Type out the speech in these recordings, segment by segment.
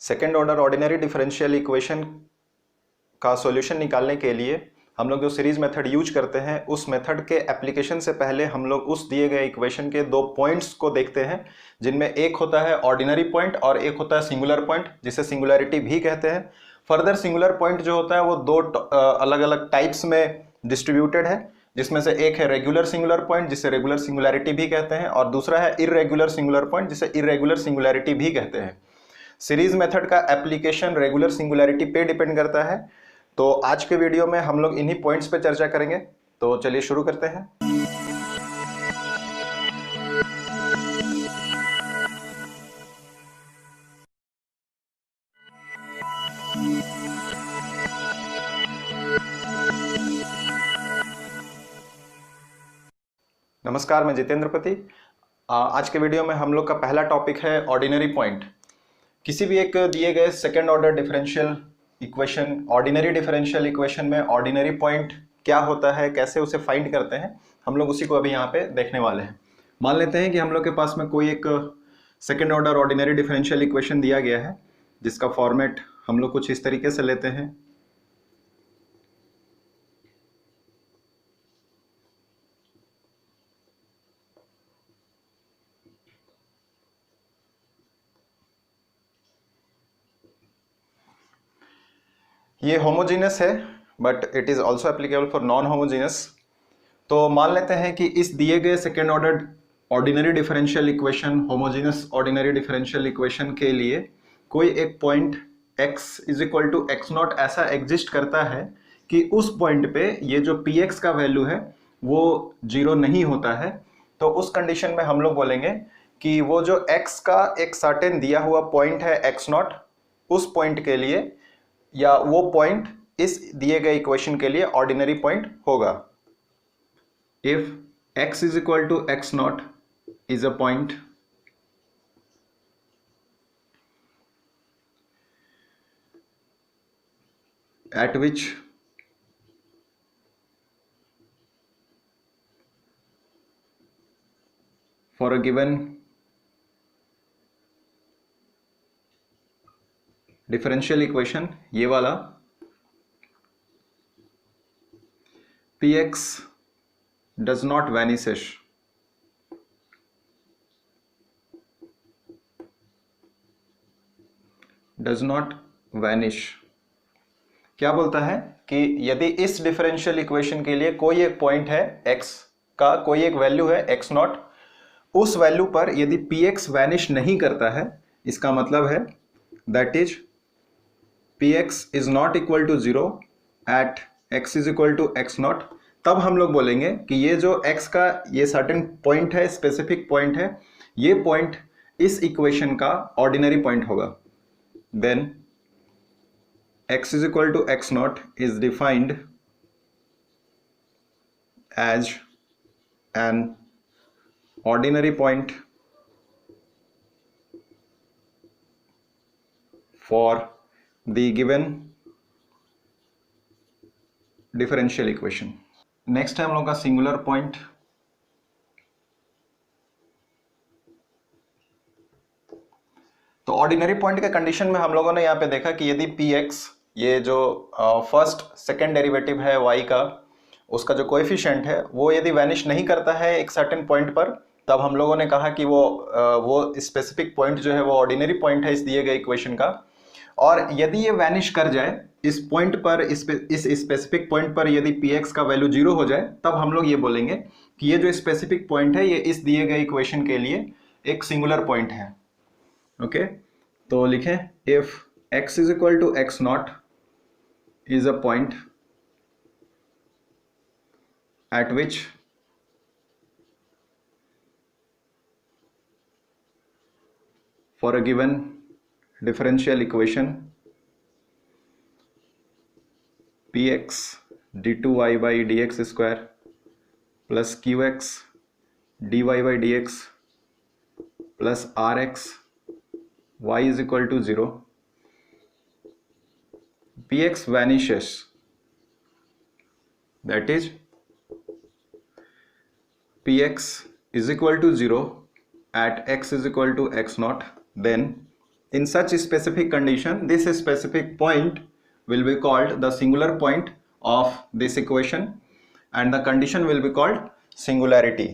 Second order ordinary differential equation का solution निकालने के लिए हम लोग जो सीरीज मेथड यूज करते हैं उस मेथड के एप्लीकेशन से पहले हम लोग उस दिए गए इक्वेशन के दो पॉइंट्स को देखते हैं, जिनमें एक होता है ऑर्डिनरी पॉइंट और एक होता है सिंगुलर पॉइंट, जिसे सिंगुलैरिटी भी कहते हैं। फर्दर सिंगुलर पॉइंट जो होता है वो दो अलग अलग टाइप्स में डिस्ट्रीब्यूटेड है, जिसमें से एक है रेगुलर सिंगुलर पॉइंट जिसे रेगुलर सिंगुलैरिटी भी कहते हैं, और दूसरा है इर्रेगुलर सिंगुलर पॉइंट जिसे इर्रेगुलर सिंगुलैरिटी भी कहते हैं। सीरीज मेथड का एप्लीकेशन रेगुलर सिंगुलैरिटी पे डिपेंड करता है। तो आज के वीडियो में हम लोग इन्हीं पॉइंट्स पे चर्चा करेंगे। तो चलिए शुरू करते हैं। नमस्कार, मैं जितेंद्र पति। आज के वीडियो में हम लोग का पहला टॉपिक है ऑर्डिनरी पॉइंट। किसी भी एक दिए गए second order differential equation, ordinary differential equation में ऑर्डिनरी पॉइंट क्या होता है, कैसे उसे फाइंड करते हैं, हम लोग उसी को अभी यहाँ पे देखने वाले हैं। मान लेते हैं कि हम लोग के पास में कोई एक second order ordinary differential equation दिया गया है, जिसका फॉर्मेट हम लोग कुछ इस तरीके से लेते हैं। ये होमोजीनस है but it is also applicable for non homogeneous. तो मान लेते हैं कि इस दिए गए second order ordinary differential equation, homogeneous ordinary differential equation के लिए कोई एक point x is equal to x naught ऐसा एग्जिस्ट करता है कि उस पॉइंट पे ये जो px का वैल्यू है वो जीरो नहीं होता है। तो उस कंडीशन में हम लोग बोलेंगे कि वो जो x का एक सर्टेन दिया हुआ पॉइंट है x नॉट, उस पॉइंट के लिए या वो पॉइंट इस दिए गए इक्वेशन के लिए ऑर्डिनरी पॉइंट होगा। If x is equal to x naught is a point at which for a given differential equation, ये वाला px does not vanishes, does not vanish। क्या बोलता है कि यदि इस डिफरेंशियल इक्वेशन के लिए कोई एक पॉइंट है x का, कोई एक वैल्यू है x नॉट, उस वैल्यू पर यदि px वैनिश नहीं करता है, इसका मतलब है that is px is not equal to zero at x is equal to x naught, तब हम लोग बोलेंगे कि ये जो x का ये सर्टेन पॉइंट है, स्पेसिफिक पॉइंट है, ये पॉइंट इस इक्वेशन का ऑर्डिनरी पॉइंट होगा। Then x is equal to x naught is defined as an ordinary point for the given differential equation। Next है हम लोग का सिंगुलर पॉइंट। तो ऑर्डिनरी पॉइंट के कंडीशन में हम लोगों ने यहाँ पे देखा कि यदि px, ये जो फर्स्ट सेकेंड डेरिवेटिव है y का, उसका जो कोएफिशिएंट है वो यदि वैनिश नहीं करता है एक सर्टेन पॉइंट पर, तब हम लोगों ने कहा कि वो स्पेसिफिक पॉइंट जो है वो ऑर्डिनरी पॉइंट है इस दिए गए इक्वेशन का। और यदि ये वैनिश कर जाए इस पॉइंट पर, इस स्पेसिफिक पॉइंट पर यदि px का वैल्यू जीरो हो जाए, तब हम लोग ये बोलेंगे कि ये जो स्पेसिफिक पॉइंट है ये इस दिए गए इक्वेशन के लिए एक सिंगुलर पॉइंट है। ओके, तो लिखें if x is equal to x naught is a point at which for a given differential equation px d2y by dx square plus qx dy by dx plus rx y is equal to 0, px vanishes, that is px is equal to 0 at x is equal to x naught, then in such specific condition, this specific point will be called the singular point of this equation and the condition will be called singularity.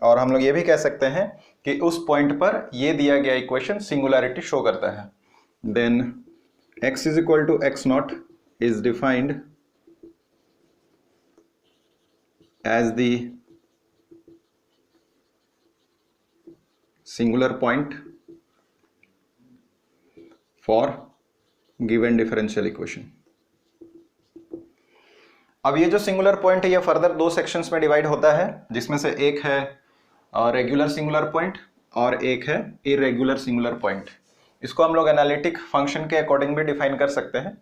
और हम लोग ये भी कह सकते हैं कि उस पॉइंट पर ये दिया गया इक्वेशन सिंगुलैरिटी शो करता है. Then x is equal to x naught is defined as the singular point for given differential equation. अब ये जो सिंगुलर पॉइंट है ये फर्दर दो सेक्शंस में डिवाइड होता है, जिसमें से एक है रेगुलर सिंगुलर पॉइंट और एक है इरेगुलर सिंगुलर पॉइंट. इसको हम लोग एनालिटिक फंक्शन के अकॉर्डिंग भी डिफाइन कर सकते हैं.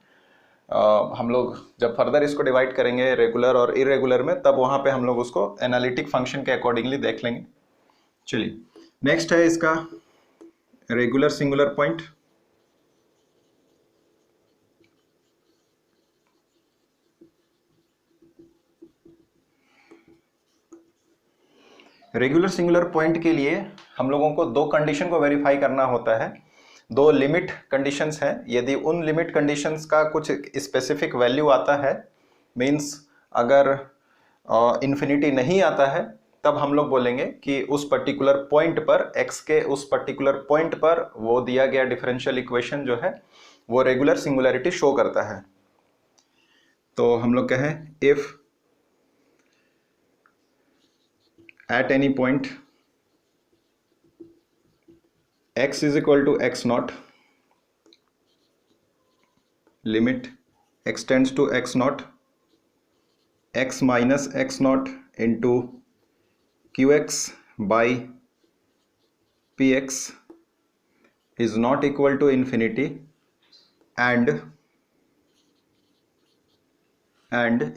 हम लोग जब फर्दर इसको डिवाइड करेंगे रेगुलर और इरेगुलर में, तब वहाँ पे हम लोग उसको एनालिटिक फंक्शन के अकॉर्डिंगली देख लेंगे. चलिए नेक्स्ट है इसका regular singular point. Regular singular point के लिए हम लोगों को दो कंडीशन को वेरीफाई करना होता है. दो लिमिट कंडीशंस हैं. यदि उन लिमिट कंडीशंस का कुछ स्पेसिफिक वैल्यू आता है, मींस अगर इन्फिनिटी नहीं आता है, तब हम लोग बोलेंगे कि उस पर्टिकुलर पॉइंट पर x के उस पर्टिकुलर पॉइंट पर वो दिया गया डिफरेंशियल इक्वेशन जो है वो रेगुलर सिंगुलैरिटी शो करता है. तो हम लोग कहें if at any point x is equal to x naught, limit x tends to x naught, x minus x naught into qx by px is not equal to infinity, and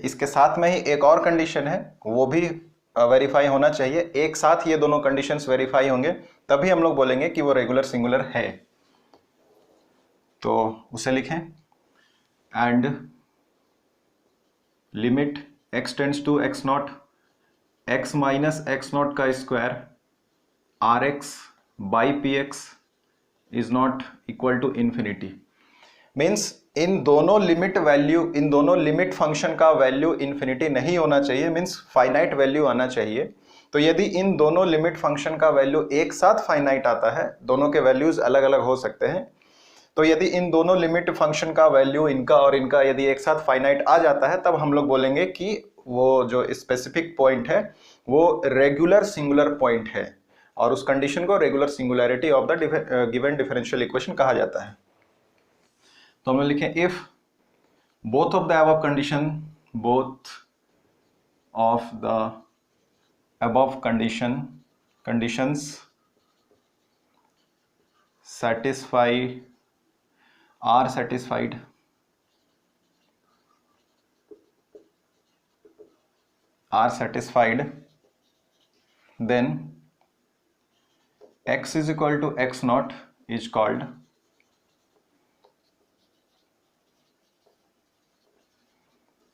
इसके साथ में ही एक और कंडीशन है, वो भी verify होना चाहिए. एक साथ ये दोनों कंडीशंस वेरीफाई होंगे तभी हम लोग बोलेंगे कि वो रेगुलर सिंगुलर है. तो उसे लिखें and limit x tends to x naught, x minus x naught का square rx by px is not equal to infinity. Means इन दोनों लिमिट फंक्शन का वैल्यू इन्फिनिटी नहीं होना चाहिए, मीन्स फाइनाइट वैल्यू आना चाहिए. तो यदि इन दोनों लिमिट फंक्शन का वैल्यू एक साथ फाइनाइट आता है, दोनों के वैल्यूज अलग अलग हो सकते हैं, तो यदि इन दोनों लिमिट फंक्शन का वैल्यू इनका और इनका यदि एक साथ फाइनाइट आ जाता है, तब हम लोग बोलेंगे कि वो जो स्पेसिफिक पॉइंट है वो रेगुलर सिंगुलर पॉइंट है, और उस कंडीशन को regular singularity of the given differential equation कहा जाता है. तो हम लिखें if both of the above conditions are satisfied, then x is equal to x naught is called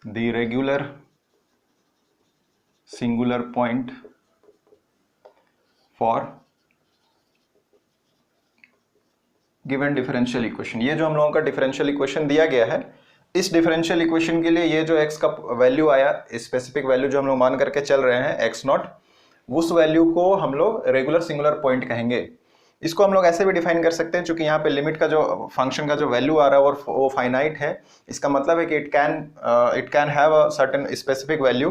the regular singular point for given differential equation. ये जो हम लोगों का डिफरेंशियल इक्वेशन दिया गया है, इस डिफरेंशियल इक्वेशन के लिए ये जो x का वैल्यू आया, स्पेसिफिक वैल्यू जो हम लोग मान करके चल रहे हैं x नॉट, उस वैल्यू को हम लोग रेगुलर सिंगुलर पॉइंट कहेंगे. इसको हम लोग ऐसे भी डिफाइन कर सकते हैं, चूंकि यहाँ पे लिमिट का जो फंक्शन का जो वैल्यू आ रहा है वो फाइनाइट है, इसका मतलब है कि it can have a certain specific value.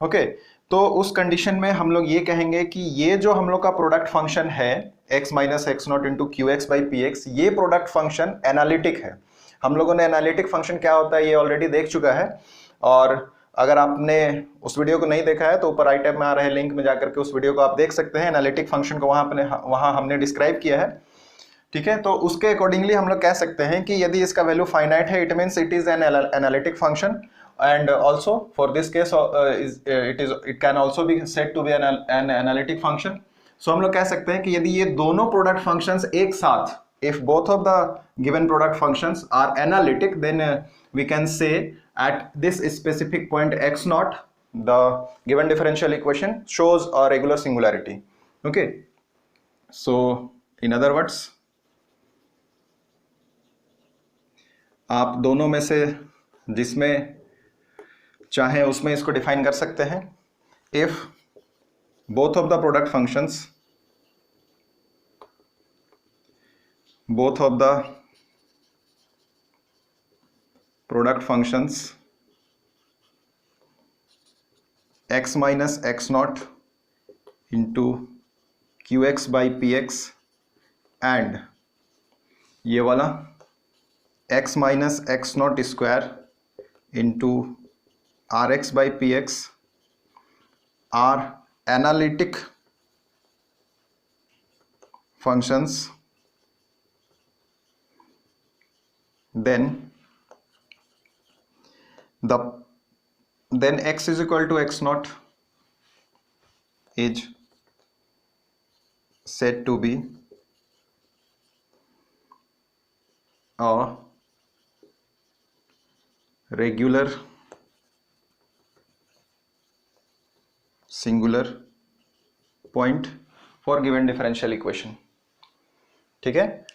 Okay, तो उस कंडीशन में हम लोग ये कहेंगे कि ये जो हम लोग का प्रोडक्ट फंक्शन है x minus x naught into Q x by P x, ये प्रोडक्ट फंक्शन एनालिटिक है. हम लोगों ने एनालिटिक फंक्शन क्या होता है ये ऑलरेडी देख चुका है, और अगर आपने उस वीडियो को नहीं देखा है तो ऊपर राइट टैब में आ रहे लिंक में जाकर के उस वीडियो को आप देख सकते हैं. एनालिटिक फंक्शन को वहाँ हमने डिस्क्राइब किया है. ठीक है, तो उसके अकॉर्डिंगली हम लोग कह सकते हैं कि यदि इसका वैल्यू फाइनाइट है, it means it is an analytic function, and also for this case it can also be said to be an analytic function. So हम लोग कह सकते हैं कि यदि ये दोनों प्रोडक्ट फंक्शंस एक साथ, if both of the given product functions are analytic, then we can say at this specific point x naught the given differential equation shows a regular singularity. Okay, so in other words आप दोनों में से जिसमें चाहे उसमें इसको define कर सकते हैं। If both of the product functions x minus x naught into Q x by P x and ये वाला x minus x naught square into R x by P x are analytic functions, then x is equal to x naught is said to be a regular singular point for given differential equation। ठीक है,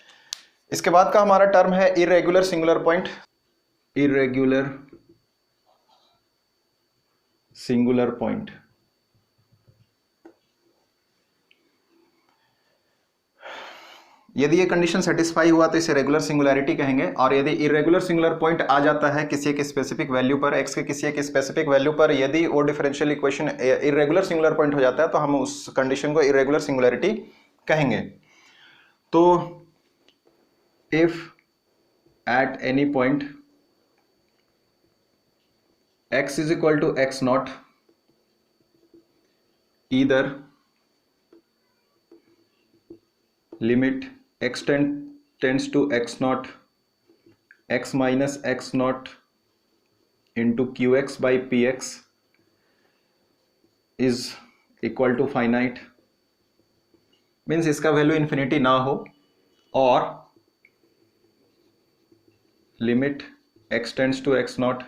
इसके बाद का हमारा term है irregular singular point. Irregular singular point यदि ये condition satisfy हुआ तो इसे रेगुलर सिंगुलैरिटी कहेंगे, और यदि इरेगुलर सिंगुलर पॉइंट आ जाता है किसी एक स्पेसिफिक वैल्यू पर, x के किसी एक स्पेसिफिक वैल्यू पर, यदि वो differential equation irregular singular point हो जाता है तो हम उस कंडीशन को इरेगुलर सिंगुलैरिटी कहेंगे। तो if at any point x is equal to x naught either limit x tends to x naught x minus x naught into qx by px is equal to finite, means इसका value infinity ना हो, और limit x tends to x naught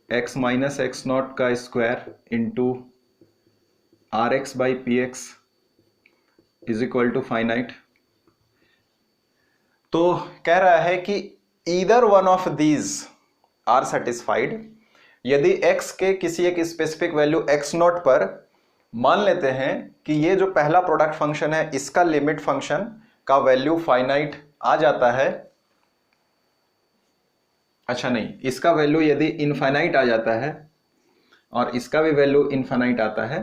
x minus x naught का square into R x by P x is equal to finite. तो कह रहा है कि either one of these are satisfied. यदि x के किसी एक स्पेसिफिक वैल्यू x नॉट पर मान लेते हैं कि ये जो पहला प्रोडक्ट फंक्शन है इसका लिमिट फंक्शन का वैल्यू फाइनाइट आ जाता है, अच्छा नहीं, इसका वैल्यू यदि इनफाइनाइट आ जाता है और इसका भी वैल्यू इनफाइनाइट आता है,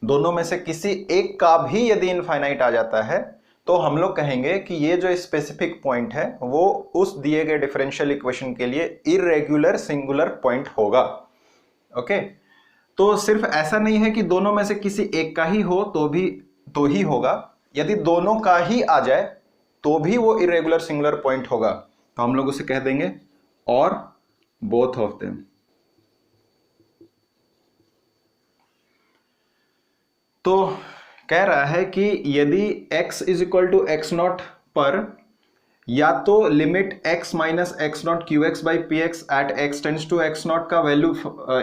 दोनों में से किसी एक का भी यदि इनफाइनाइट आ जाता है, तो हम लोग कहेंगे कि ये जो स्पेसिफिक पॉइंट है वो उस दिए गए डिफरेंशियल इक्वेशन के लिए इरेगुलर सिंगुलर पॉइंट होगा। ओके, तो सिर्फ ऐसा नहीं है कि दोनों में से किसी एक का ही हो तो ही होगा, यदि दोनों का ही आ जाए तो भी वो इरेगुलर सिंगुलर पॉइंट होगा। तो हम लोग उसे कह देंगे और बोथ ऑफ देम। तो कह रहा है कि यदि x is equal to x naught पर या तो limit x minus x naught Q x by P x at x tends to x naught का वैल्यू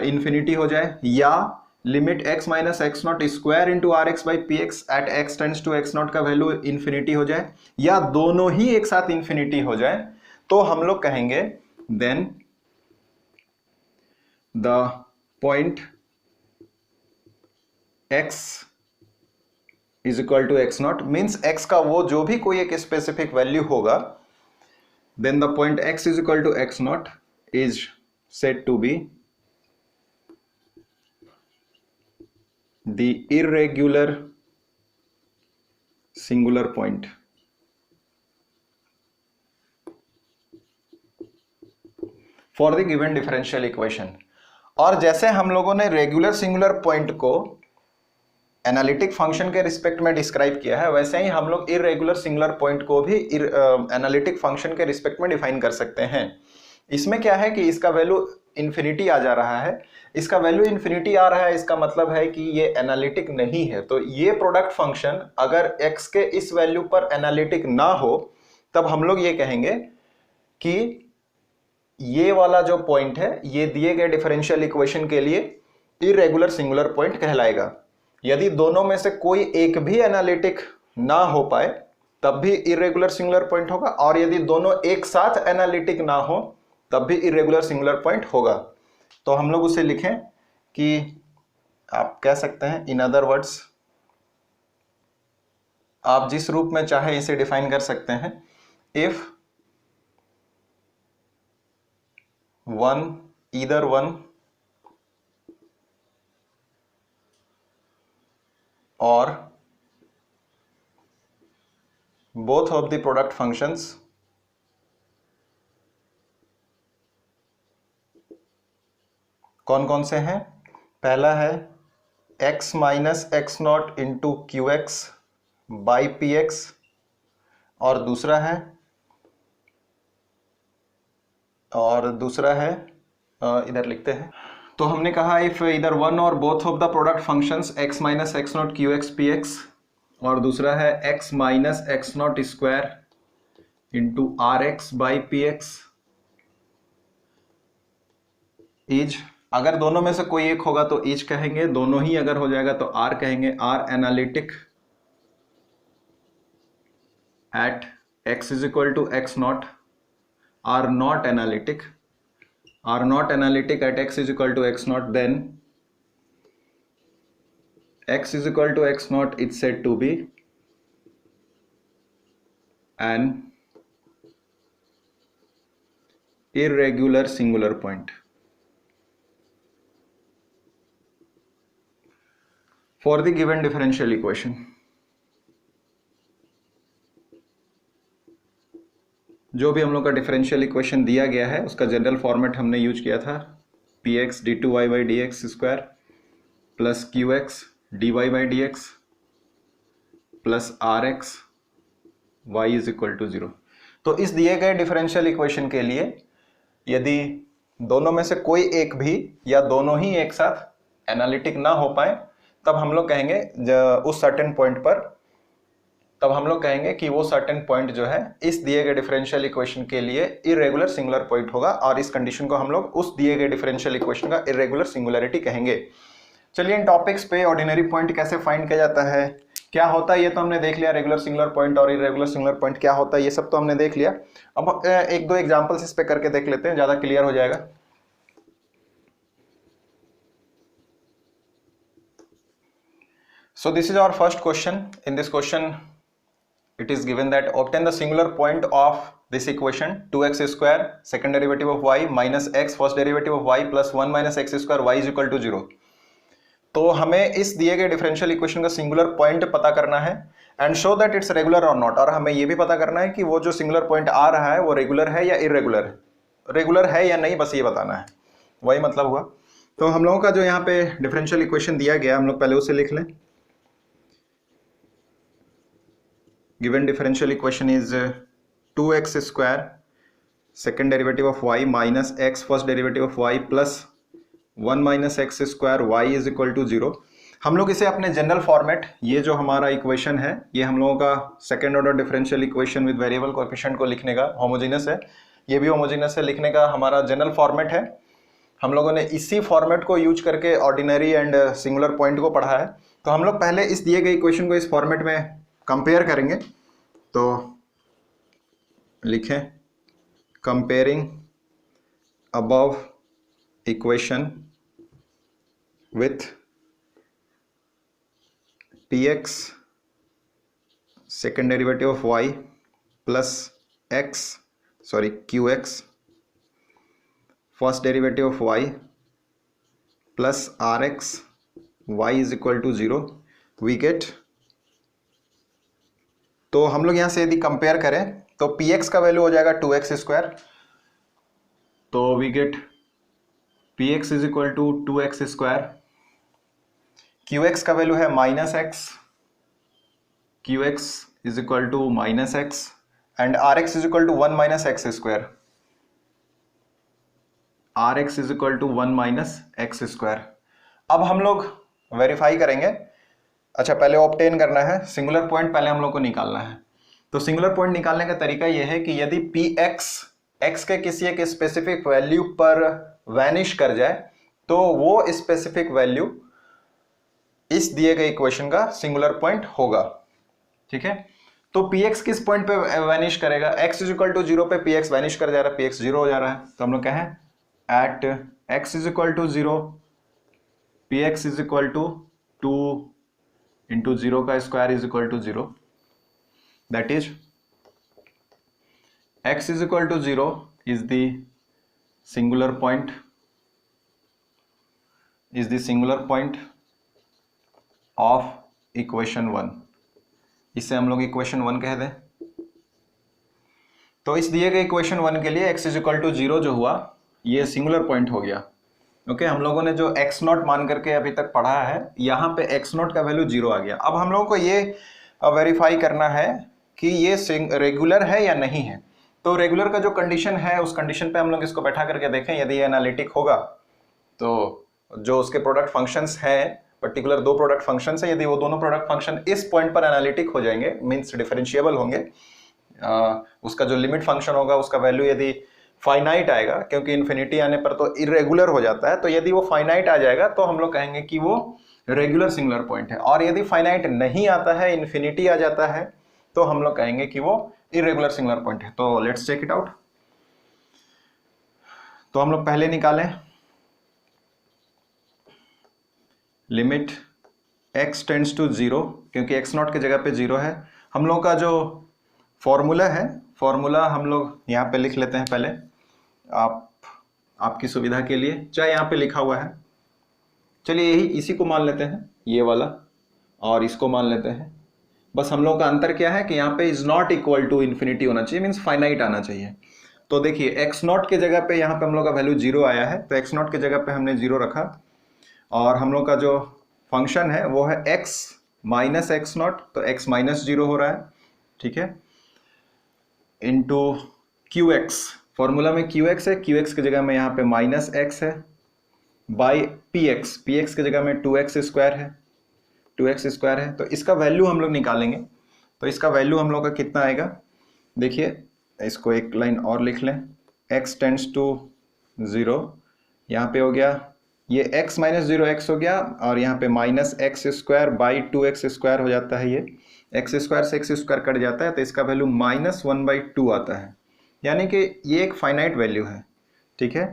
इन्फिनिटी हो जाए, या limit x minus x naught square into R x by P x at x tends to x naught का value infinity हो जाए, या दोनों ही एक साथ इन्फिनिटी हो जाए, तो हम लोग कहेंगे then the point x is equal to x naught, means x का वो जो भी कोई एक स्पेसिफिक वैल्यू होगा, then the point x is equal to x naught is said to be the irregular singular point for the given differential equation. और जैसे हम लोगों ने रेगुलर सिंगुलर पॉइंट को एनालिटिक फंक्शन के रिस्पेक्ट में डिस्क्राइब किया है, वैसे ही हम लोग इरेगुलर सिंगुलर पॉइंट को भी एनालिटिक फंक्शन के रिस्पेक्ट में डिफाइन कर सकते हैं। इसमें क्या है कि इसका वैल्यू इन्फिनिटी आ जा रहा है, इसका वैल्यू इन्फिनिटी आ रहा है, इसका मतलब है कि ये एनालिटिक नहीं है। तो ये प्रोडक्ट फंक्शन अगर x के इस वैल्यू पर एनालिटिक ना हो, तब हम लोग ये कहेंगे कि ये वाला जो पॉइंट है ये दिए गए डिफरेंशियल इक्वेशन के लिए इरेगुलर सिंगुलर पॉइंट कहलाएगा। यदि दोनों में से कोई एक भी एनालिटिक ना हो पाए तब भी इरेगुलर सिंगुलर पॉइंट होगा, और यदि दोनों एक साथ एनालिटिक ना हो तब भी इरेगुलर सिंगुलर पॉइंट होगा। तो हम लोग उसे लिखें कि आप कह सकते हैं, इन अदर वर्ड्स, आप जिस रूप में चाहे इसे डिफाइन कर सकते हैं, if either one or both of the product functions कौन कौन से हैं? पहला है x minus x naught into Q x by P x, और दूसरा है इधर लिखते हैं। तो हमने कहा इफ इधर वन और both of the product functions x minus x naught Q x P x, और दूसरा है x minus x naught square into R x by P x is, अगर दोनों में से कोई एक होगा तो इज कहेंगे, दोनों ही अगर हो जाएगा तो आर कहेंगे, are analytic at x is equal to x naught, are not analytic at x is equal to x naught, then x is equal to x naught is said to be an irregular singular point for the given differential equation। जो भी हम लोग का differential equation दिया गया है उसका general format हमने यूज किया था, P x d two y by d x square plus Q x d y by d x plus R x y is equal to 0। तो इस दिए गए डिफरेंशियल इक्वेशन के लिए यदि दोनों में से कोई एक भी या दोनों ही एक साथ एनालिटिक ना हो पाए तब हम लोग कहेंगे उस सर्टेन पॉइंट पर, तब हम लोग कहेंगे कि वो सर्टेन पॉइंट जो है इस दिए गए डिफरेंशियल इक्वेशन के लिए इरेगुलर सिंगुलर पॉइंट होगा, और इस कंडीशन को हम लोग उस दिए गए डिफरेंशियल इक्वेशन का इरेगुलर सिंगुलरिटी कहेंगे। चलिए इन टॉपिक्स पे ऑर्डिनरी पॉइंट कैसे फाइंड किया जाता है, क्या होता है, ये तो हमने देख लिया, रेगुलर सिंगुलर पॉइंट और इरेगुलर सिंगुलर पॉइंट क्या होता है ये सब तो हमने देख लिया। अब एक दो एग्जाम्पल्स इस पे करके देख लेते हैं, ज्यादा क्लियर हो जाएगा। So this is our first question. In this question it is given that obtain the singular point of this equation 2x square second derivative of y minus x first derivative of y plus 1 minus x square y is equal to 0। तो हमें इस दिए गए differential equation का singular point पता करना है and show that it's regular और नॉट, और हमें ये भी पता करना है कि वो जो सिंगुलर पॉइंट आ रहा है वो रेगुलर है या इरेगुलर है, रेगुलर है या नहीं, बस ये बताना है, वही मतलब हुआ। तो हम लोगों का जो यहाँ पे डिफरेंशियल इक्वेशन दिया गया हम लोग पहले उसे लिख लें। Given differential equation is 2x square second derivative of y minus x first derivative of y plus 1 minus x square y is equal to 0। हम लोग इसे अपने जनरल फॉर्मेट, ये जो हमारा इक्वेशन है ये हम लोगों का second order differential equation with variable coefficient को लिखने का, होमोजेनस है, ये भी होमोजेनस है, लिखने का हमारा जनरल फॉर्मेट है। हम लोगों ने इसी फॉर्मेट को यूज करके ऑर्डिनरी एंड सिंगुलर पॉइंट को पढ़ा है। तो हम लोग पहले इस दिए गए इक्वेशन को इस फॉर्मेट में कंपेयर करेंगे। तो लिखें comparing above equation with px second derivative of y plus qx first derivative of y plus rx y is equal to 0 we get। तो हम लोग यहां से यदि कंपेयर करें तो px का वैल्यू हो जाएगा 2x स्क्वायर, तो we get px is equal to 2x square, qx का वैल्यू है minus x, qx is equal to minus x and rx is equal to 1 minus x square, rx is equal to 1 minus x square. अब हम लोग verify करेंगे, अच्छा पहले obtain करना है, सिंगुलर पॉइंट पहले हम लोग को निकालना है। तो सिंगुलर पॉइंट निकालने का तरीका यह है कि यदि px x के किसी एक स्पेसिफिक वैल्यू पर वैनिश कर जाए तो वो स्पेसिफिक वैल्यू इस दिए गए इक्वेशन का सिंगुलर पॉइंट होगा, ठीक है। तो px किस पॉइंट पे वैनिश करेगा, x इज इक्वल टू 0 पे px वैनिश कर जा रहा है, px 0 हो जा रहा है। तो हम लोग कहें at x is equal to 0 px is equal to 2 into 0 का square is equal to 0, that is x is equal to 0 is the singular point of equation 1। इसे हम लोग इक्वेशन 1 कह दें। तो इस दिए गए इक्वेशन 1 के लिए x is equal to 0 जो हुआ ये सिंगुलर पॉइंट हो गया। ओके, हम लोगों ने जो x0 मान करके अभी तक पढ़ा है, यहाँ पे x0 का वैल्यू 0 आ गया। अब हम लोगों को ये वेरीफाई करना है कि ये रेगुलर है या नहीं है। तो रेगुलर का जो कंडीशन है उस कंडीशन पे हम लोग इसको बैठा करके देखें, यदि ये एनालिटिक होगा तो जो उसके प्रोडक्ट फंक्शंस हैं, पर्टिकुलर दो प्रोडक्ट फंक्शंस हैं, यदि वो दोनों प्रोडक्ट फंक्शन इस पॉइंट पर एनालिटिक हो जाएंगे, मींस डिफरेंशिएबल होंगे, उसका जो लिमिट फंक्शन होगा उसका वैल्यू यदि फाइनाइट आएगा, क्योंकि इन्फिनिटी आने पर तो इरेगुलर हो जाता है, तो यदि वो फाइनाइट आ जाएगा तो हम लोग कहेंगे कि वो रेगुलर सिंगुलर पॉइंट है। और यदि फाइनाइट नहीं आता है, इन्फिनिटी आ जाता है, तो हम लोग कहेंगे कि वो इरेगुलर सिंगुलर पॉइंट है। तो लेट्स चेक इट आउट। तो हम लोग पहले निकालें लिमिट x टेंड्स टू 0, क्योंकि x0 की जगह पे 0 है। हम लोग का जो फॉर्मूला है, फॉर्मूला हम लोग यहाँ पे लिख लेते हैं पहले, आपकी सुविधा के लिए, चाहे यहाँ पे लिखा हुआ है, चलिए इसी को मान लेते हैं, ये वाला, और इसको मान लेते हैं। बस हम लोग का अंतर क्या है कि यहाँ पे is not equal to infinity होना चाहिए, मीन्स फाइनाइट आना चाहिए। तो देखिए x0 के जगह पे यहाँ पे हम लोग का वैल्यू 0 आया है, तो x0 के जगह पे हमने 0 रखा, और हम लोग का जो फंक्शन है वो है x माइनस x0, तो x माइनस 0 हो रहा है, ठीक है, इंटू QX, फॉर्मूला में QX है, QX की जगह में यहाँ पे माइनस x है, बाई PX, PX की जगह में 2x स्क्वायर है, 2x स्क्वायर है। तो इसका वैल्यू हम लोग निकालेंगे। तो इसका वैल्यू हम लोग का कितना आएगा, देखिए इसको एक लाइन और लिख लें, x टेंड्स टू 0, यहाँ पे हो गया ये x माइनस 0 x हो गया, और यहाँ पे minus x square by 2x square हो जाता है, ये x स्क्वायर से x स्क्वायर कट जाता है, तो इसका वैल्यू माइनस 1/2 आता है, यानी कि ये एक फाइनाइट वैल्यू है, ठीक है।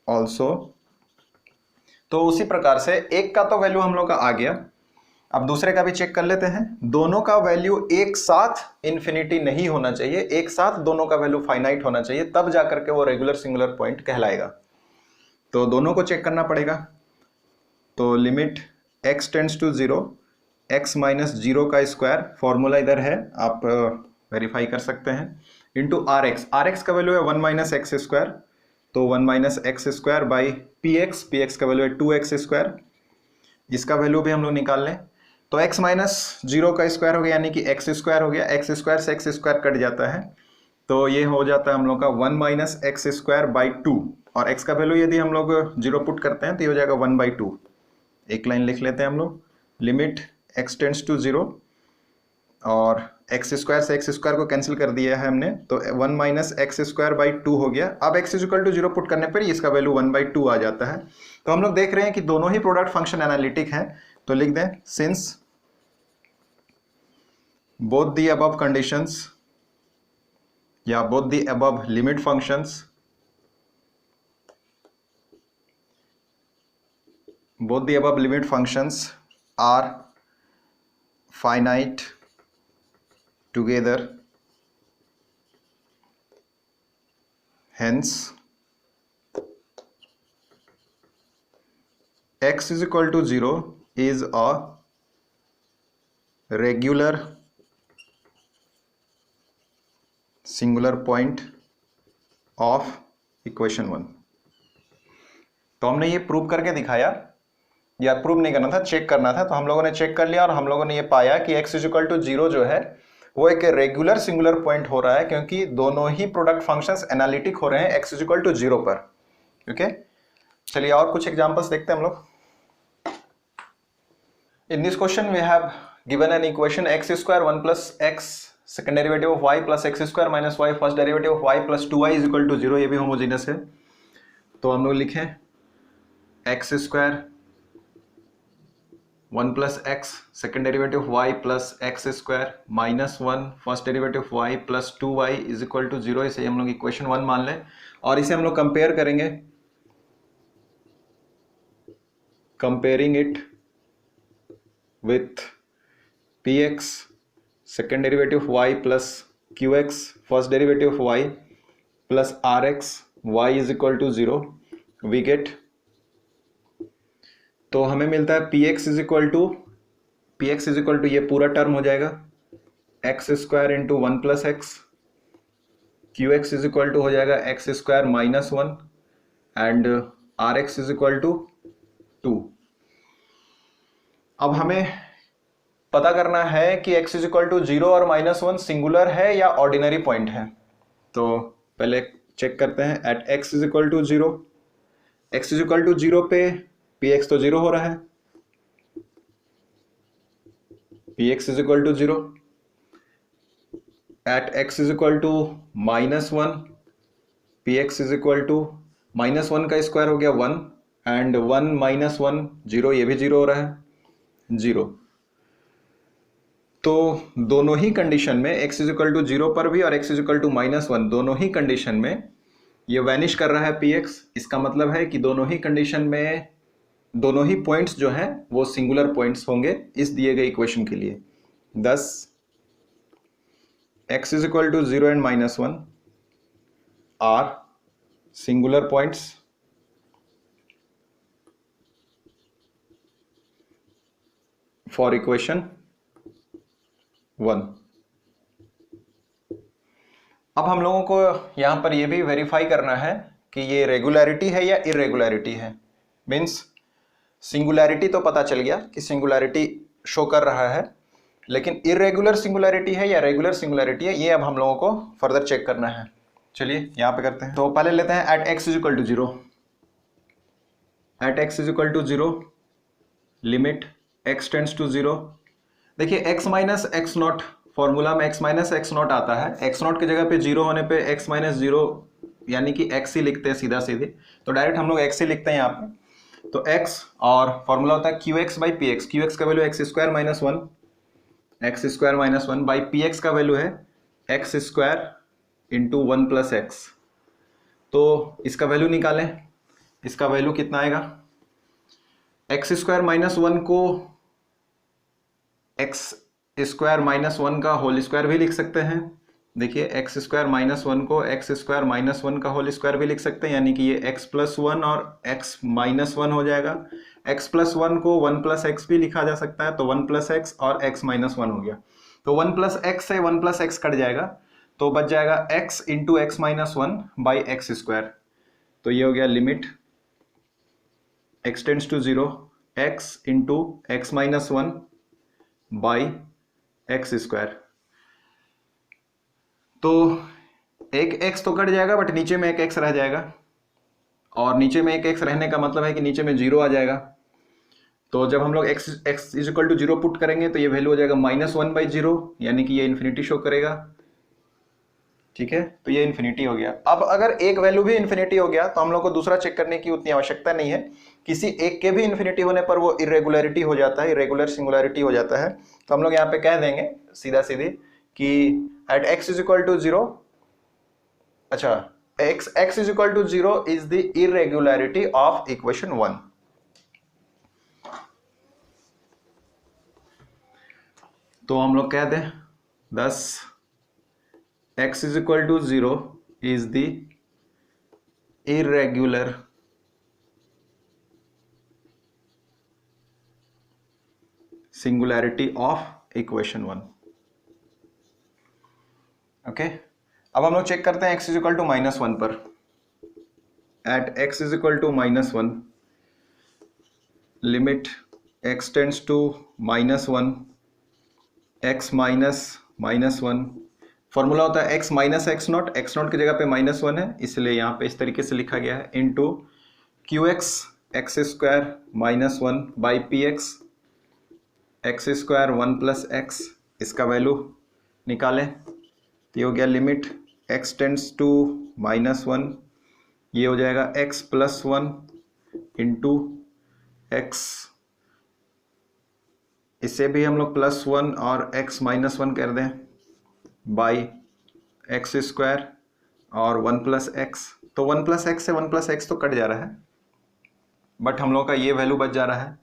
ऑल्सो तो उसी प्रकार से एक का तो वैल्यू हम लोग का आ गया, अब दूसरे का भी चेक कर लेते हैं। दोनों का वैल्यू एक साथ इन्फिनिटी नहीं होना चाहिए, एक साथ दोनों का वैल्यू फाइनाइट होना चाहिए, तब जाकर के वो रेगुलर सिंगुलर पॉइंट कहलाएगा। तो दोनों को चेक करना पड़ेगा। तो limit x tends to 0, x minus 0 का स्क्वायर, फॉर्मूला इधर है, आप वेरीफाई कर सकते हैं, इंटू rx का वैल्यू है 1 माइनस एक्स स्क्वायर, तो 1 minus x square by px का वैल्यू है 2x स्क्वायर, इसका वैल्यू भी हम लोग निकाल लें। तो x माइनस 0 का स्क्वायर हो गया, यानी कि x स्क्वायर हो गया, x स्क्वायर से x स्क्वायर कट जाता है, तो ये हो जाता है हम लोग का 1 माइनस एक्स स्क्वायर बाई 2, और x का वैल्यू यदि हम लोग 0 पुट करते हैं तो ये हो जाएगा 1/2। एक लाइन लिख लेते हैं हम लोग, लिमिट x टेंड्स टू 0, और एक्स स्क्वायर से एक्स स्क्वायर को कैंसिल कर दिया है हमने, तो 1 माइनस एक्स स्क्वायर बाई 2 हो गया। अब x is equal to 0 put करने पर इसका वैल्यू 1/2 आ जाता है। तो हम लोग देख रहे हैं कि दोनों ही प्रोडक्ट फंक्शन एनालिटिक हैं, तो लिख दें since both the above conditions या both the above limit functions, both the above limit functions are finite together, hence x is equal to 0 is a regular singular point of equation 1। तो हमने ये prove करके दिखाया, या prove नहीं करना था, चेक करना था, तो हम लोगों ने चेक कर लिया और हम लोगों ने ये पाया कि x इज इक्वल टू 0 जो है वो एक रेगुलर सिंगुलर पॉइंट हो रहा है, क्योंकि दोनों ही प्रोडक्ट फंक्शंस एनालिटिक हो रहे हैं x इज इक्वल टू 0 पर। ओके, चलिए और कुछ एग्जांपल्स देखते हैं हम लोग। In this question we have given an equation x square 1 plus x second derivative of y plus x square minus y, first derivative of y plus 2y is equal to 0, ये भी homogeneous है। तो हम लोग लिखें x square 1 plus x second derivative y plus x square minus 1 first derivative y plus 2y is equal to 0। इसे हम लोग इक्वेशन 1 मान लें और इसे हम लोग कंपेयर करेंगे, comparing it with px second derivative y plus qx first derivative y plus rx y is equal to 0 we get, तो हमें मिलता है px इज इक्वल टू ये पूरा टर्म हो जाएगा x square into 1 plus x, qx is equal to हो जाएगा x square minus 1 and rx is equal to 2। अब हमें पता करना है कि x इज इक्वल टू 0 और -1 सिंगुलर है या ऑर्डिनरी पॉइंट है। तो पहले चेक करते हैं at x is equal to 0, x is equal to 0 पे px तो 0 हो रहा है, px is equal to 0 at x is equal to -1, px is equal to -1 का स्क्वायर हो गया 1 एंड 1 माइनस 1 0, ये भी 0 हो रहा है 0। तो दोनों ही कंडीशन में x इज इक्वल टू 0 पर भी और x इज इक्वल टू -1 दोनों ही कंडीशन में ये वैनिश कर रहा है px। इसका मतलब है कि दोनों ही कंडीशन में दोनों ही पॉइंट्स जो हैं वो सिंगुलर पॉइंट्स होंगे इस दिए गए इक्वेशन के लिए। thus x is equal to 0 and -1 are singular points for equation 1। अब हम लोगों को यहां पर यह भी वेरीफाई करना है कि ये रेगुलरिटी है या इरेगुलरिटी है। मीन्स सिंगुलैरिटी तो पता चल गया कि सिंगुलैरिटी शो कर रहा है, लेकिन इरेगुलर सिंगुलैरिटी है या रेगुलर सिंगुलैरिटी है, ये अब हम लोगों को फर्दर चेक करना है। चलिए यहाँ पे करते हैं। तो पहले लेते हैं at x is equal to 0, at x is equal to 0 limit x tends to 0। देखिए x minus x naught, formula में x माइनस एक्स नॉट आता है, x नॉट की जगह पे 0 होने पे x माइनस 0 यानी कि x ही लिखते हैं सीधा सीधे, तो डायरेक्ट हम लोग x ही लिखते हैं यहाँ पे। तो x और फॉर्मूला होता है qx बाई px, qx का value x square minus 1, x square minus 1 by px का वैल्यू है x square into 1 plus x. तो इसका वैल्यू निकालें, इसका वैल्यू कितना आएगा, एक्स स्क्वायर माइनस 1 को एक्स स्क्वायर माइनस 1 का होल स्क्वायर भी लिख सकते हैं। देखिए एक्स स्क्वायर माइनस 1 को एक्स स्क्वायर माइनस 1 का होल स्क्वायर भी लिख सकते हैं, यानी कि ये एक्स प्लस 1 और एक्स माइनस 1 हो जाएगा। एक्स प्लस 1 को 1 प्लस एक्स भी लिखा जा सकता है, तो 1 प्लस एक्स और एक्स माइनस 1 हो गया। तो 1 प्लस एक्स से 1 प्लस एक्स कट जाएगा, तो बच जाएगा x into x minus 1 by x square. तो ये हो गया limit x tends to 0 x into x minus 1 by x square. तो एक x तो कट जाएगा बट नीचे में एक x रह जाएगा, और नीचे में एक x रहने का मतलब है कि नीचे में 0 आ जाएगा। तो जब हम लोग x is equal to 0 put करेंगे तो ये वैल्यू हो जाएगा -1 बाई 0, यानी कि ये इन्फिनिटी शो करेगा। ठीक है, तो ये इन्फिनिटी हो गया। अब अगर एक वैल्यू भी इन्फिनिटी हो गया तो हम लोग को दूसरा चेक करने की उतनी आवश्यकता नहीं है, किसी एक के भी इन्फिनिटी होने पर वो इरेगुलरिटी हो जाता है, इरेगुलर सिंगुलरिटी हो जाता है। तो हम लोग यहाँ पे कह देंगे सीधा सीधे कि at x is equal to 0, अच्छा x is equal to 0 is the irregularity of equation 1। तो हम लोग कह दें 10 x is equal to 0 is the irregular singularity of equation 1। Okay, अब हम लोग चेक करते हैं x इज इक्वल टू -1 पर। At x is equal to -1 limit x tends to -1 x minus 1। Formula होता है x माइनस एक्स नॉट की जगह पे -1 है, इसलिए यहाँ पे इस तरीके से लिखा गया है into qx x square minus 1 by P x x square 1 plus x. इसका वैल्यू निकालें, ये हो गया लिमिट x टेंड्स टू -1, ये हो जाएगा x प्लस 1 इंटू एक्स इसे भी हम लोग +1 और x -1 कर दें बाई एक्स स्क्वायर और 1 + x, तो 1 + x से 1 + x तो कट जा रहा है, बट हम लोग का ये वैल्यू बच जा रहा है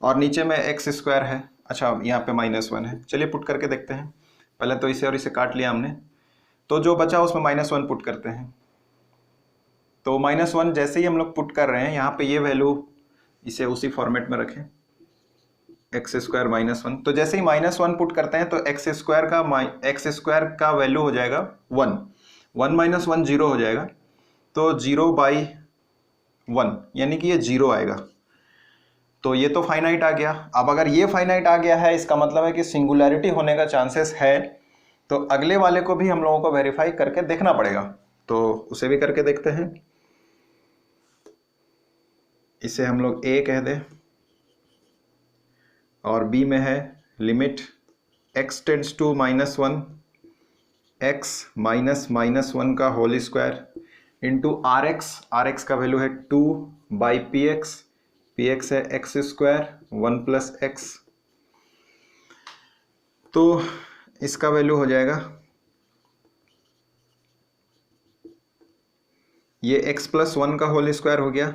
और नीचे में x स्क्वायर है। अच्छा, यहाँ पे -1 है, चलिए पुट करके देखते हैं। पहले तो इसे और इसे काट लिया हमने, तो जो बचा उसमें -1 पुट करते हैं। तो -1 जैसे ही हम लोग पुट कर रहे हैं यहाँ पे ये वैल्यू, इसे उसी फॉर्मेट में रखें, एक्स स्क्वायर -1। तो जैसे ही -1 पुट करते हैं तो एक्स स्क्वायर का वैल्यू हो जाएगा 1, 1 - 1 0 हो जाएगा, तो 0/1 यानी कि ये 0 आएगा। तो ये तो फाइनाइट आ गया। अब अगर ये फाइनाइट आ गया है, इसका मतलब है कि सिंगुलैरिटी होने का चांसेस है, तो अगले वाले को भी हम लोगों को वेरीफाई करके देखना पड़ेगा। तो उसे भी करके देखते हैं। इसे हम लोग a कह दें और b में है limit x tends to -1 x -1 का होल स्क्वायर इंटू rx का वैल्यू है 2/px, px है x स्क्वायर 1 + x, तो इसका वैल्यू हो जाएगा, ये x + 1 का होल स्क्वायर हो गया,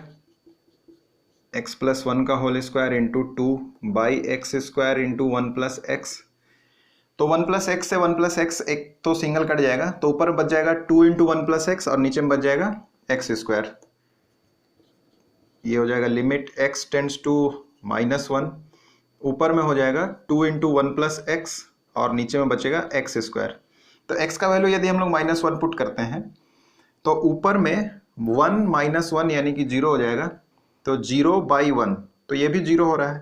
x + 1 का whole square into 2/x square into 1 + x। तो 1 + x से 1 + x एक तो सिंगल कट जाएगा, तो ऊपर बच जाएगा 2 × 1 + x और नीचे में बच जाएगा x स्क्वायर। ये हो जाएगा लिमिट x टेंड्स टू -1, ऊपर में हो जाएगा 2 × 1 + x और नीचे में बचेगा x स्क्वायर। तो x का वैल्यू यदि हम लोग -1 पुट करते हैं तो ऊपर में 1 - 1 यानी कि 0 हो जाएगा, तो 0/1, तो ये भी 0 हो रहा है,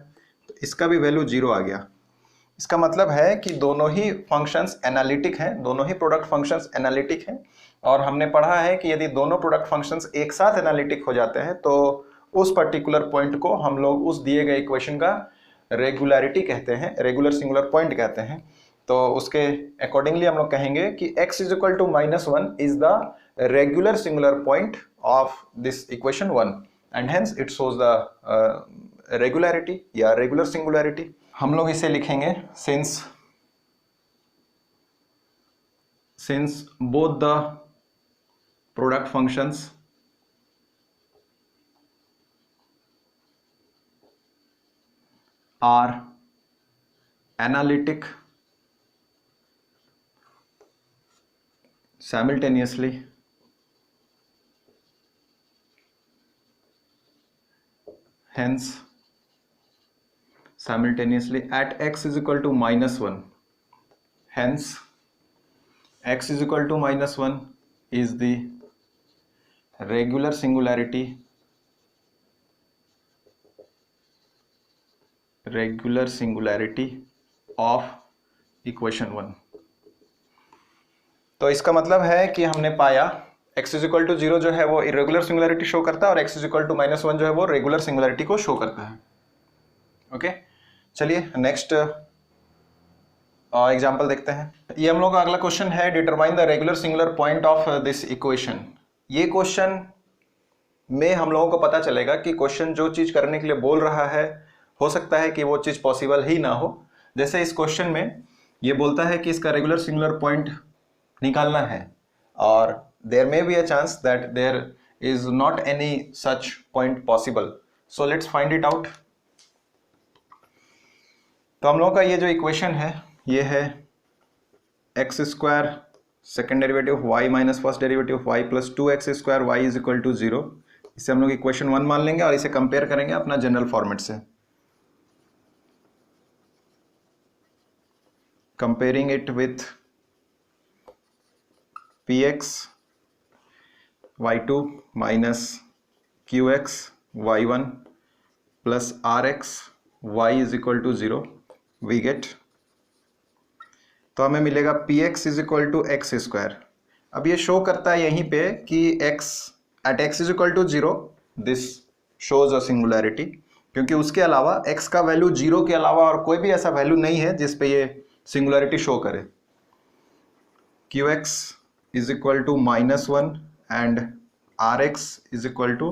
तो इसका भी वैल्यू 0 आ गया। इसका मतलब है कि दोनों ही फंक्शंस एनालिटिक हैं, दोनों ही प्रोडक्ट फंक्शंस एनालिटिक हैं, और हमने पढ़ा है कि यदि दोनों प्रोडक्ट फंक्शंस एक साथ एनालिटिक हो जाते हैं तो उस पर्टिकुलर पॉइंट को हम लोग उस दिए गए इक्वेशन का रेगुलरिटी कहते हैं, रेगुलर सिंगुलर पॉइंट कहते हैं। तो उसके अकॉर्डिंगली हम लोग कहेंगे कि x = -1 is the regular singular point of this equation 1 and hence it shows the regularity या रेगुलर सिंगुलरिटी। हम लोग इसे लिखेंगे since both the product functions are analytic simultaneously, hence simultaneously at x = -1, hence x = -1 is the regular singularity of equation 1। तो इसका मतलब है कि हमने पाया x = 0 जो है वो इरेगुलर सिंगुलरिटी शो करता है और x = -1 जो है वो रेगुलर सिंगुलरिटी को शो करता है। ओके, चलिए नेक्स्ट एग्जांपल देखते हैं। ये हम लोग का अगला क्वेश्चन है, determine the regular singular point of this equation. ये क्वेश्चन में हम लोगों को पता चलेगा कि क्वेश्चन जो चीज करने के लिए बोल रहा है हो सकता है कि वो चीज पॉसिबल ही ना हो। जैसे इस क्वेश्चन में ये बोलता है कि इसका रेगुलर सिंगुलर पॉइंट निकालना है और there may be a chance that there is not any such point possible, so let's find it out. तो हम लोगों का ये जो इक्वेशन है ये है x square second derivative y minus first derivative y plus 2x स्क्वायर y इज इक्वल टू 0। इसे हम लोग इक्वेशन 1 मान लेंगे और इसे कंपेयर करेंगे अपना जनरल फॉर्मेट से। Comparing it with px y2 minus qx y1 plus rx y is equal to 0 we get, तो हमें मिलेगा px is equal to x square. अब ये शो करता है यहीं पे कि at x is equal to 0 this shows a singularity, क्योंकि उसके अलावा x का वैल्यू 0 के अलावा और कोई भी ऐसा वैल्यू नहीं है जिस पे ये सिंगुलैरिटी शो करे। qx is equal to -1 and rx is equal to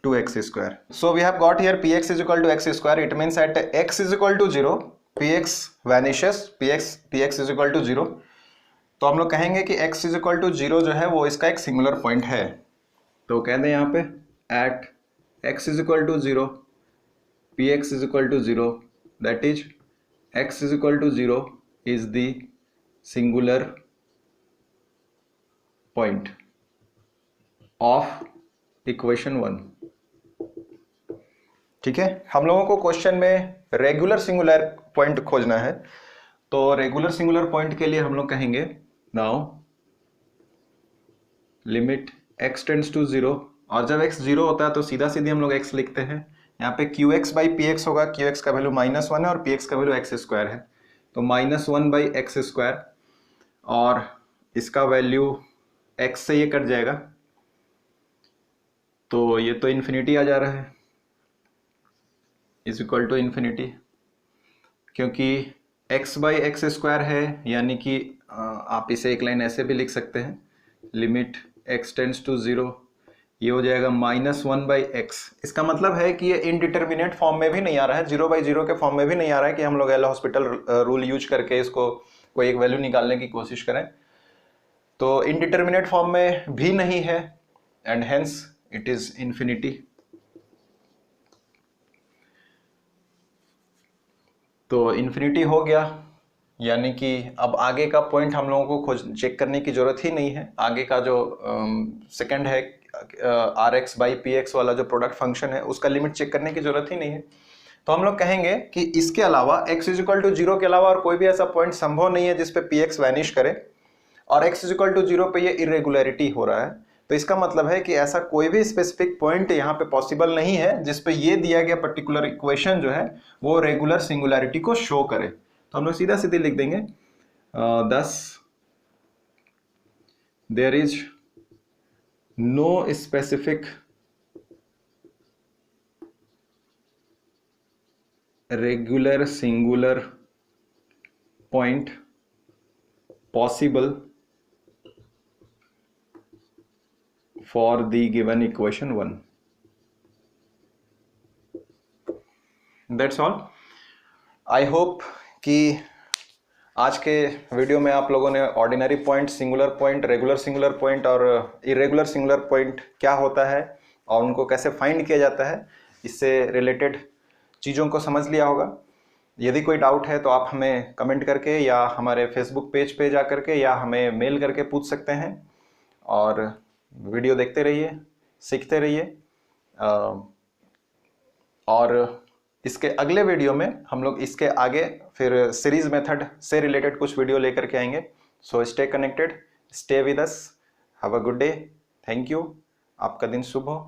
2x square. So we have got here px is equal to x square. It means at x is equal to 0 p x vanishes, p x is equal to 0, तो हम लोग कहेंगे कि x is equal to 0 जो है वो इसका एक सिंगुलर पॉइंट है। तो कह दें यहाँ पे at x is equal to 0 p x is equal to 0, that is x is equal to 0 is the singular point of equation 1। ठीक है, हम लोगों को क्वेश्चन में रेगुलर सिंगुलर पॉइंट खोजना है, तो रेगुलर सिंगुलर पॉइंट के लिए हम लोग कहेंगे now limit x tends to 0, और जब x 0 होता है तो सीधा सीधी हम लोग x लिखते हैं। यहाँ पे qx बाई पी एक्स होगा, qx का वैल्यू -1 है और px का वैल्यू x स्क्वायर है, तो -1 बाई एक्स स्क्वायर, और इसका वैल्यू x से ये कट जाएगा, तो ये तो इन्फिनिटी आ जा रहा है, इज इक्वल टू इन्फिनिटी, क्योंकि x बाई एक्स स्क्वायर है, यानी कि आप इसे एक लाइन ऐसे भी लिख सकते हैं, लिमिट x टेंड्स टू 0, ये हो जाएगा -1 बाई एक्स। इसका मतलब है कि ये इनडिटर्मिनेट फॉर्म में भी नहीं आ रहा है, 0 बाई 0 के फॉर्म में भी नहीं आ रहा है कि हम लोग एल हॉस्पिटल रूल यूज करके इसको कोई एक वैल्यू निकालने की कोशिश करें, तो इनडिटर्मिनेट फॉर्म में भी नहीं है, and hence it is infinity. तो इन्फिनिटी हो गया, यानी कि अब आगे का पॉइंट हम लोगों को चेक करने की जरूरत ही नहीं है। आगे का जो सेकंड है r x by P x वाला जो प्रोडक्ट फंक्शन है, उसका लिमिट चेक करने की जरूरत ही नहीं है। तो हम लोग कहेंगे कि इसके अलावा x इज इक्वल टू 0 के अलावा और कोई भी ऐसा पॉइंट संभव नहीं है जिसपे पी एक्स वैनिश करे, और x इज इक्वल टू 0 पे ये इरेगुलरिटी हो रहा है। तो इसका मतलब है कि ऐसा कोई भी स्पेसिफिक पॉइंट यहाँ पे पॉसिबल नहीं है जिसपे ये दिया गया पर्टिकुलर इक्वेशन जो है वो रेगुलर सिंगुलैरिटी को शो करे। तो हम लोग सीधा सीधे लिख देंगे thus there is no specific regular singular point possible for the given equation 1. That's all. I hope कि आज के वीडियो में आप लोगों ने ordinary point, singular point, regular singular point और इरेगुलर सिंगुलर पॉइंट क्या होता है और उनको कैसे फाइंड किया जाता है, इससे रिलेटेड चीज़ों को समझ लिया होगा। यदि कोई डाउट है तो आप हमें कमेंट करके या हमारे फेसबुक पेज पे जा करके या हमें मेल करके पूछ सकते हैं, और वीडियो देखते रहिए, सीखते रहिए, और इसके अगले वीडियो में हम लोग इसके आगे फिर सीरीज मेथड से रिलेटेड कुछ वीडियो लेकर के आएंगे। So stay connected, stay with us, have a good day, thank you, आपका दिन शुभ हो।